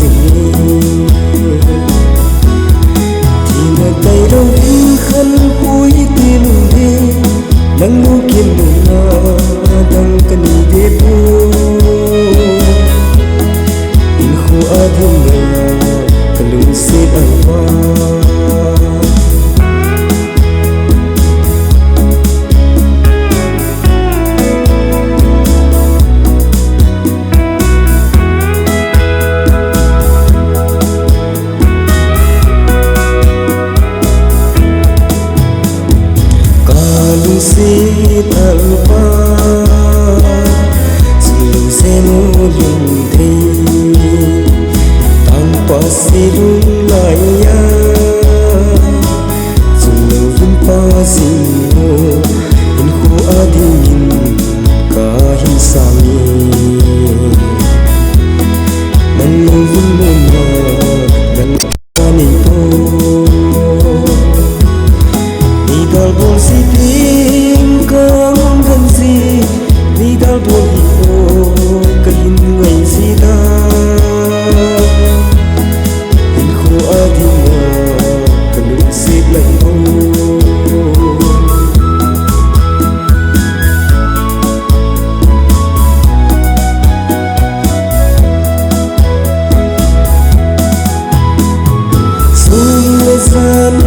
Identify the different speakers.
Speaker 1: gì thì nơi tay đâu in khăn cuối tim đi nắng nu kiên nụ na đang cần đi thu in khu adhim na kalung sit alwa sit alpa silung seno yung thi tanpa silung laya silung lumpa sino in khu adin kahin sami nang lung muna nang kani po idal bol siti dal buồn hiu kahin ngày sida in khu adina kanung sit lại ho sung le san